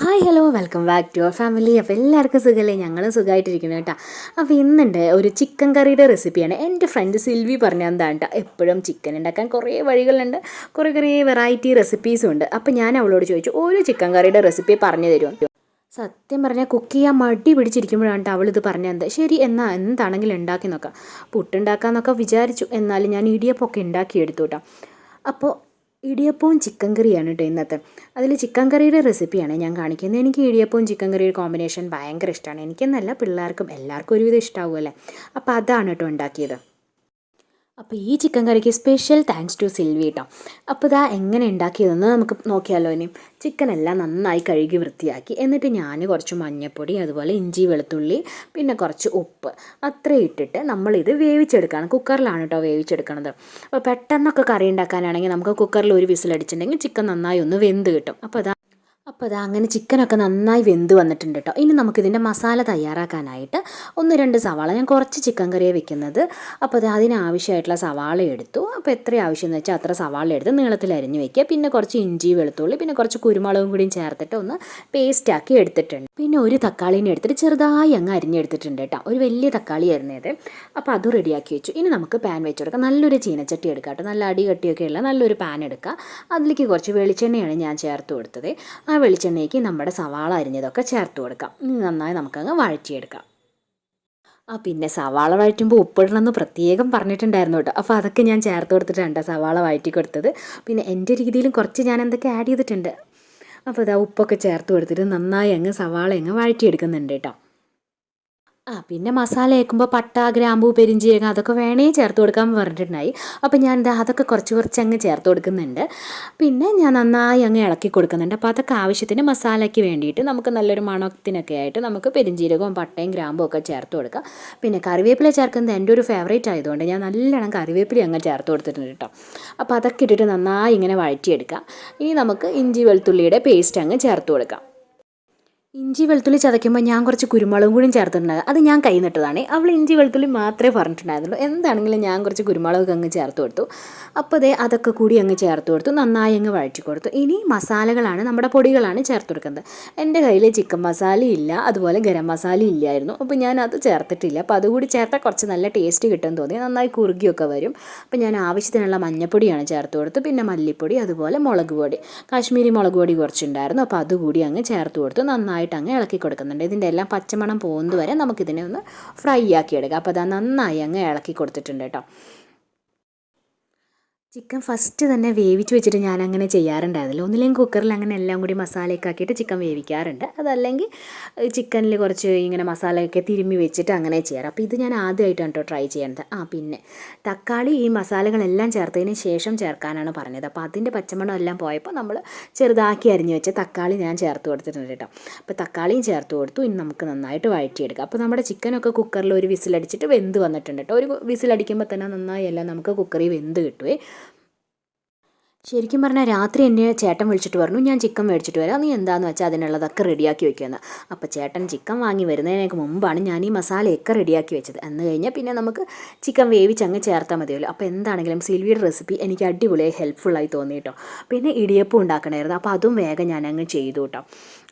Hi hello welcome back to our family. അപ്പോൾ എല്ലാവർക്കും സുഖമല്ലേ? ഞങ്ങളും സുഖമായിട്ടിരിക്കുന്നു കേട്ടോ. അപ്പോൾ ഇന്നുണ്ട് ഒരു ചിക്കൻ കറിയുടെ റെസിപ്പിയാണ്. എൻ്റെ ഫ്രണ്ട് സിൽവി പറഞ്ഞാൽ എന്താണ് കേട്ടോ, എപ്പോഴും ചിക്കൻ ഉണ്ടാക്കാൻ കുറേ വഴികളുണ്ട്, കുറേ വെറൈറ്റി റെസിപ്പീസും ഉണ്ട്. അപ്പോൾ ഞാൻ അവളോട് ചോദിച്ചു, ഒരു ചിക്കൻ കറിയുടെ റെസിപ്പി പറഞ്ഞു തരുമോ? സത്യം പറഞ്ഞാൽ കുക്ക് ചെയ്യാൻ മടി പിടിച്ചിരിക്കുമ്പോഴാണ് അവളിത് പറഞ്ഞത്. ശരി എന്നാൽ എന്താണെങ്കിലും ഉണ്ടാക്കി നോക്കാം. പുട്ടുണ്ടാക്കാമെന്നൊക്കെ വിചാരിച്ചു, എന്നാലും ഞാൻ ഇടിയപ്പമൊക്കെ ഉണ്ടാക്കിയെടുത്തു കേട്ടോ. അപ്പോൾ ഇടിയപ്പവും ചിക്കൻ കറിയാണ് കേട്ടോ ഇന്നത്തെ. അതിൽ ചിക്കൻ കറിയുടെ റെസിപ്പിയാണ് ഞാൻ കാണിക്കുന്നത്. എനിക്ക് ഇടിയപ്പവും ചിക്കൻ കറിയുടെ കോമ്പിനേഷൻ ഭയങ്കര ഇഷ്ടമാണ്. എനിക്കെന്നല്ല, പിള്ളേർക്കും എല്ലാവർക്കും ഒരുവിധം ഇഷ്ടമാവുമല്ലേ. അപ്പോൾ അതാണ് കേട്ടോ ഉണ്ടാക്കിയത്. അപ്പോൾ ഈ ചിക്കൻ കറിക്ക് സ്പെഷ്യൽ താങ്ക്സ് ടു സിൽവി കേട്ടോ. അപ്പോൾ ഇതാ എങ്ങനെ ഉണ്ടാക്കിയതെന്ന് നമുക്ക് നോക്കിയാലോ. ഇനി ചിക്കനെല്ലാം നന്നായി കഴുകി വൃത്തിയാക്കി, എന്നിട്ട് ഞാൻ കുറച്ച് മഞ്ഞൾപ്പൊടി, അതുപോലെ ഇഞ്ചി വെളുത്തുള്ളി, പിന്നെ കുറച്ച് ഉപ്പ് അത്രയും ഇട്ടിട്ട് നമ്മളിത് വേവിച്ചെടുക്കുകയാണ്. കുക്കറിലാണ് കേട്ടോ വേവിച്ചെടുക്കണത്. അപ്പോൾ പെട്ടെന്നൊക്കെ കറി ഉണ്ടാക്കാനാണെങ്കിൽ നമുക്ക് കുക്കറിൽ ഒരു വിസിലടിച്ചിട്ടുണ്ടെങ്കിൽ ചിക്കൻ നന്നായി ഒന്ന് വെന്ത് കിട്ടും. അപ്പോൾ അതാ അങ്ങനെ ചിക്കനൊക്കെ നന്നായി വെന്ത് വന്നിട്ടുണ്ട് കേട്ടോ. ഇനി നമുക്കിതിൻ്റെ മസാല തയ്യാറാക്കാനായിട്ട് 1-2 സവാള, ഞാൻ കുറച്ച് ചിക്കൻ കറിയാണ് വെക്കുന്നത്. അപ്പോൾ അത് അതിനാവശ്യമായിട്ടുള്ള സവാള എടുത്തു. അപ്പോൾ എത്ര ആവശ്യമെന്ന് വെച്ചാൽ അത്ര സവാള എടുത്ത് നീളത്തിൽ അരിഞ്ഞ് വെക്കുക. പിന്നെ കുറച്ച് ഇഞ്ചി വെളുത്തുള്ളി, പിന്നെ കുറച്ച് കുരുമുളകും കൂടിയും ചേർത്തിട്ട് ഒന്ന് പേസ്റ്റാക്കി എടുത്തിട്ടുണ്ട്. പിന്നെ ഒരു തക്കാളീനെ എടുത്തിട്ട് ചെറുതായി അങ്ങ് അരിഞ്ഞെടുത്തിട്ടുണ്ട് കേട്ടോ. ഒരു വലിയ തക്കാളി അരിഞ്ഞത്. അപ്പോൾ അത് റെഡിയാക്കി വെച്ചു. ഇനി നമുക്ക് പാൻ വെച്ച് കൊടുക്കാം. നല്ലൊരു ചീനച്ചട്ടി എടുക്കാം കേട്ടോ. നല്ല അടി കട്ടിയൊക്കെയുള്ള നല്ലൊരു പാൻ എടുക്കുക. അതിലേക്ക് കുറച്ച് വെളിച്ചെണ്ണയാണ് ഞാൻ ചേർത്ത് കൊടുത്തത്. ആ വെളിച്ചെണ്ണയ്ക്ക് നമ്മുടെ സവാള അരിഞ്ഞതൊക്കെ ചേർത്ത് കൊടുക്കാം. ഇനി നന്നായി നമുക്കങ്ങ് വഴറ്റിയെടുക്കാം. പിന്നെ സവാള വഴറ്റുമ്പോൾ ഉപ്പിടണമെന്ന് പ്രത്യേകം പറഞ്ഞിട്ടുണ്ടായിരുന്നു കേട്ടോ. അപ്പോൾ അതൊക്കെ ഞാൻ ചേർത്ത് കൊടുത്തിട്ടുണ്ട് സവാള വഴറ്റി കൊടുത്തത്. പിന്നെ എൻ്റെ രീതിയിലും കുറച്ച് ഞാൻ എന്തൊക്കെ ആഡ് ചെയ്തിട്ടുണ്ട്. അപ്പോൾ ഇതാ ഉപ്പൊക്കെ ചേർത്ത് കൊടുത്തിട്ട് നന്നായി അങ്ങ് സവാള അങ്ങ് വഴറ്റിയെടുക്കുന്നുണ്ട് കേട്ടോ. പിന്നെ മസാല വയ്ക്കുമ്പോൾ പട്ട, ഗ്രാമ്പൂ, പെരിഞ്ചീരകം അതൊക്കെ വേണേ ചേർത്ത് കൊടുക്കാൻ പറഞ്ഞിട്ടുണ്ടായി. അപ്പോൾ ഞാൻ അതൊക്കെ കുറച്ച് അങ്ങ് ചേർത്ത് കൊടുക്കുന്നുണ്ട്. പിന്നെ ഞാൻ നന്നായി അങ്ങ് ഇളക്കി കൊടുക്കുന്നുണ്ട്. അപ്പോൾ അതൊക്കെ ആവശ്യത്തിന് മസാലയ്ക്ക് വേണ്ടിയിട്ട് നമുക്ക് നല്ലൊരു മണത്തിനൊക്കെ ആയിട്ട് നമുക്ക് പെരിഞ്ചീരകവും പട്ടയും ഗ്രാമ്പും ഒക്കെ ചേർത്ത് കൊടുക്കാം. പിന്നെ കറിവേപ്പില ചേർക്കുന്നത് എൻ്റെ ഒരു ഫേവറേറ്റ് ആയതുകൊണ്ട് ഞാൻ നല്ലോണം കറിവേപ്പില അങ്ങ് ചേർത്ത് കൊടുത്തിട്ടുണ്ട് കേട്ടോ. അപ്പോൾ അതൊക്കെ ഇട്ടിട്ട് നന്നായി ഇങ്ങനെ വഴറ്റിയെടുക്കാം. ഇനി നമുക്ക് ഇഞ്ചി വെളുത്തുള്ളിയുടെ പേസ്റ്റ് അങ്ങ് ചേർത്ത് കൊടുക്കാം. ഇഞ്ചി വെളുത്തുള്ളി ചതയ്ക്കുമ്പോൾ ഞാൻ കുറച്ച് കുരുമുളകും കൂടി ചേർത്തിട്ടുണ്ടായിരുന്നു. അത് ഞാൻ കൈ നട്ടതാണ്. അവൾ ഇഞ്ചി വെളുത്തുള്ളി മാത്രമേ പറഞ്ഞിട്ടുണ്ടായിരുന്നുള്ളൂ. എന്താണെങ്കിലും ഞാൻ കുറച്ച് കുരുമുളകൊക്കെ അങ്ങ് ചേർത്ത് കൊടുത്തു. അപ്പോൾ അതൊക്കെ കൂടി അങ്ങ് ചേർത്ത് കൊടുത്തു. നന്നായി അങ്ങ് വഴറ്റി കൊടുത്തു. ഇനി മസാലകളാണ്, നമ്മുടെ പൊടികളാണ് ചേർത്ത് കൊടുക്കുന്നത്. എൻ്റെ കയ്യിൽ ചിക്കൻ മസാല ഇല്ല, അതുപോലെ ഗരം മസാല ഇല്ലായിരുന്നു. അപ്പോൾ ഞാൻ അത് ചേർത്തിട്ടില്ല. അപ്പോൾ അതുകൂടി ചേർത്താൽ കുറച്ച് നല്ല ടേസ്റ്റ് കിട്ടുമെന്ന് തോന്നി. നന്നായി കുറുകിയൊക്കെ വരും. അപ്പോൾ ഞാൻ ആവശ്യത്തിനുള്ള മഞ്ഞൾപ്പൊടിയാണ് ചേർത്ത് കൊടുത്തു. പിന്നെ മല്ലിപ്പൊടി, അതുപോലെ മുളക് പൊടി, കാശ്മീരി മുളക് പൊടി കുറച്ചുണ്ടായിരുന്നു. അപ്പോൾ അതുകൂടി അങ്ങ് ചേർത്ത് കൊടുത്തു. നന്നായിട്ട് അങ്ങ് ഇളക്കി കൊടുക്കുന്നുണ്ട്. ഇതിൻ്റെ എല്ലാം പച്ചമണം പോകുന്നത് വരെ നമുക്കിതിനെ ഒന്ന് ഫ്രൈ ആക്കി എടുക്കാം. അപ്പോൾ നന്നായി അങ്ങ് ഇളക്കി കൊടുത്തിട്ടുണ്ട് കേട്ടോ. ചിക്കൻ ഫസ്റ്റ് തന്നെ വേവിച്ച് വെച്ചിട്ട് ഞാൻ അങ്ങനെ ചെയ്യാറുണ്ടായിരുന്നില്ല. ഒന്നില്ലെങ്കിൽ കുക്കറിൽ അങ്ങനെ എല്ലാം കൂടി മസാലയൊക്കെ ആക്കിയിട്ട് ചിക്കൻ വേവിക്കാറുണ്ട്. അതല്ലെങ്കിൽ ചിക്കനിൽ കുറച്ച് ഇങ്ങനെ മസാലയൊക്കെ തിരുമ്മി വെച്ചിട്ട് അങ്ങനെ ചെയ്യാറ്. അപ്പോൾ ഇത് ഞാൻ ആദ്യമായിട്ടാണ് കേട്ടോ ട്രൈ ചെയ്യുന്നത്. പിന്നെ തക്കാളി ഈ മസാലകളെല്ലാം ചേർത്തതിന് ശേഷം ചേർക്കാനാണ് പറഞ്ഞത്. അപ്പോൾ അതിൻ്റെ പച്ചമണം എല്ലാം പോയപ്പോൾ നമ്മൾ ചെറുതാക്കി അരിഞ്ഞ് വെച്ച തക്കാളി ഞാൻ ചേർത്ത് കൊടുത്തിട്ടുണ്ട് കേട്ടോ. അപ്പോൾ തക്കാളിയും ചേർത്ത് കൊടുത്തു. ഇനി നമുക്ക് നന്നായിട്ട് വഴറ്റിയെടുക്കാം. അപ്പോൾ നമ്മുടെ ചിക്കനൊക്കെ കുക്കറിൽ ഒരു വിസിലടിച്ചിട്ട് വെന്ത് വന്നിട്ടുണ്ട് കേട്ടോ. ഒരു വിസിലടിക്കുമ്പോൾ തന്നെ നന്നായി എല്ലാം നമുക്ക് കുക്കറിൽ വെന്ത് കിട്ടുമേ. ശരിക്കും പറഞ്ഞാൽ രാത്രി എന്നെ ചേട്ടൻ വിളിച്ചിട്ട് പറഞ്ഞു, ഞാൻ ചിക്കൻ മേടിച്ചിട്ട് വരാം, നീ എന്താണെന്ന് വെച്ചാൽ അതിനുള്ളതൊക്കെ റെഡിയാക്കി വെക്കുമെന്ന്. അപ്പോൾ ചേട്ടൻ ചിക്കൻ വാങ്ങി വരുന്നതിനൊക്കെ മുമ്പാണ് ഞാൻ ഈ മസാലയൊക്കെ റെഡിയാക്കി വെച്ചത്. എന്ന് കഴിഞ്ഞാൽ പിന്നെ നമുക്ക് ചിക്കൻ വേവിച്ച് അങ്ങ് ചേർത്താൽ മതിയല്ലോ. അപ്പോൾ എന്താണെങ്കിലും സിൽവിയുടെ റെസിപ്പി എനിക്ക് അടിപൊളിയായി ഹെൽപ്ഫുള്ളായി തോന്നി കേട്ടോ. പിന്നെ ഇടിയപ്പം ഉണ്ടാക്കണമായിരുന്നു. അപ്പോൾ അതും വേഗം ഞാൻ അങ്ങ് ചെയ്തു കേട്ടോ.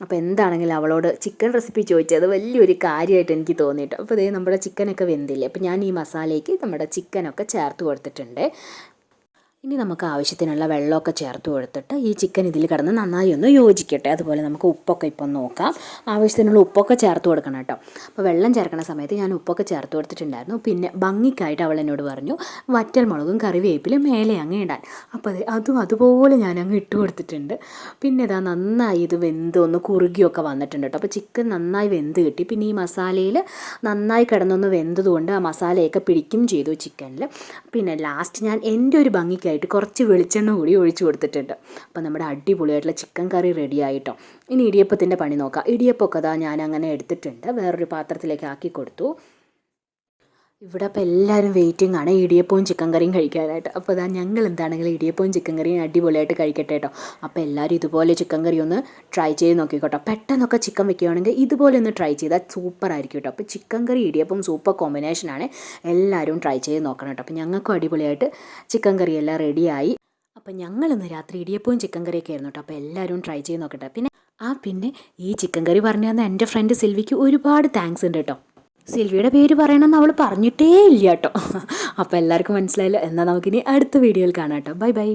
അപ്പോൾ എന്താണെങ്കിലും അവളോട് ചിക്കൻ റെസിപ്പി ചോദിച്ചത് വലിയൊരു കാര്യമായിട്ട് എനിക്ക് തോന്നി കേട്ടോ. അപ്പോൾ നമ്മുടെ ചിക്കനൊക്കെ വെന്തില്ലേ. അപ്പോൾ ഞാൻ ഈ മസാലയ്ക്ക് നമ്മുടെ ചിക്കനൊക്കെ ചേർത്ത് കൊടുത്തിട്ടുണ്ട്. ഇനി നമുക്ക് ആവശ്യത്തിനുള്ള വെള്ളമൊക്കെ ചേർത്ത് കൊടുത്തിട്ട് ഈ ചിക്കൻ ഇതിൽ കിടന്ന് നന്നായി ഒന്ന് യോജിക്കട്ടെ. അതുപോലെ നമുക്ക് ഉപ്പൊക്കെ ഇപ്പം നോക്കാം. ആവശ്യത്തിനുള്ള ഉപ്പൊക്കെ ചേർത്ത് കൊടുക്കണം കേട്ടോ. അപ്പോൾ വെള്ളം ചേർക്കുന്ന സമയത്ത് ഞാൻ ഉപ്പൊക്കെ ചേർത്ത് കൊടുത്തിട്ടുണ്ടായിരുന്നു. പിന്നെ ഭംഗിക്കായിട്ട് അവൾ എന്നോട് പറഞ്ഞു വറ്റൽ മുളകും കറിവേപ്പിലും മേലെ അങ്ങ് ഇടാൻ. അപ്പോൾ അതും അതുപോലെ ഞാൻ അങ്ങ് ഇട്ട് കൊടുത്തിട്ടുണ്ട്. പിന്നെ നന്നായി ഇത് വെന്ത് ഒന്ന് കുറുകിയൊക്കെ വന്നിട്ടുണ്ട് കേട്ടോ. അപ്പോൾ ചിക്കൻ നന്നായി വെന്ത് കിട്ടി. പിന്നെ ഈ മസാലയിൽ നന്നായി കിടന്നൊന്ന് വെന്തതുകൊണ്ട് ആ മസാലയൊക്കെ പിടിക്കും ചെയ്തു ചിക്കനിൽ. പിന്നെ ലാസ്റ്റ് ഞാൻ എൻ്റെ ഒരു ഭംഗിക്കായിട്ട് കുറച്ച് വെളിച്ചെണ്ണ കൂടി ഒഴിച്ചു കൊടുത്തിട്ടുണ്ട്. അപ്പോൾ നമ്മുടെ അടിപൊളിയായിട്ടുള്ള ചിക്കൻ കറി റെഡി ആയിട്ടോ. ഇനി ഇടിയപ്പത്തിൻ്റെ പണി നോക്കാം. ഇടിയപ്പമൊക്കെ ഞാൻ അങ്ങനെ എടുത്തിട്ടുണ്ട്, വേറൊരു പാത്രത്തിലേക്ക് ആക്കി കൊടുത്തു. ഇവിടെ അപ്പോൾ എല്ലാവരും വെയിറ്റിംഗ് ആണ് ഇടിയപ്പവും ചിക്കൻ കറിയും കഴിക്കാനായിട്ട്. അപ്പോൾ ഞങ്ങൾ എന്താണെങ്കിലും ഇടിയപ്പവും ചിക്കൻ കറിയും അടിപൊളിയായിട്ട് കഴിക്കട്ടെ കേട്ടോ. അപ്പോൾ എല്ലാവരും ഇതുപോലെ ചിക്കൻ കറി ഒന്ന് ട്രൈ ചെയ്ത് നോക്കിക്കോട്ടോ. പെട്ടെന്നൊക്കെ ചിക്കൻ വെക്കുകയാണെങ്കിൽ ഇതുപോലെ ഒന്ന് ട്രൈ ചെയ്താൽ സൂപ്പർ ആയിരിക്കും കേട്ടോ. അപ്പോൾ ചിക്കൻ കറി ഇടിയപ്പം സൂപ്പർ കോമ്പിനേഷനാണ്. എല്ലാവരും ട്രൈ ചെയ്ത് നോക്കണം കേട്ടോ. അപ്പോൾ ഞങ്ങൾക്കും അടിപൊളിയായിട്ട് ചിക്കൻ കറി എല്ലാം റെഡിയായി. അപ്പോൾ ഞങ്ങളിന്ന് രാത്രി ഇടിയപ്പവും ചിക്കൻ കറിയൊക്കെ ആയിരുന്നു കേട്ടോ. അപ്പോൾ എല്ലാവരും ട്രൈ ചെയ്ത് നോക്കട്ടെ. പിന്നെ പിന്നെ ഈ ചിക്കൻ കറി പറഞ്ഞു തന്ന എൻ്റെ ഫ്രണ്ട് സിൽവിക്ക് ഒരുപാട് താങ്ക്സ് ഉണ്ട് കേട്ടോ. സിൽവിയുടെ പേര് പറയണമെന്ന് അവൾ പറഞ്ഞിട്ടേ ഇല്ല കേട്ടോ. അപ്പോൾ എല്ലാവർക്കും മനസ്സിലായല്ലോ. എന്നാൽ നമുക്കിനി അടുത്ത വീഡിയോയിൽ കാണാം കേട്ടോ. Bye bye.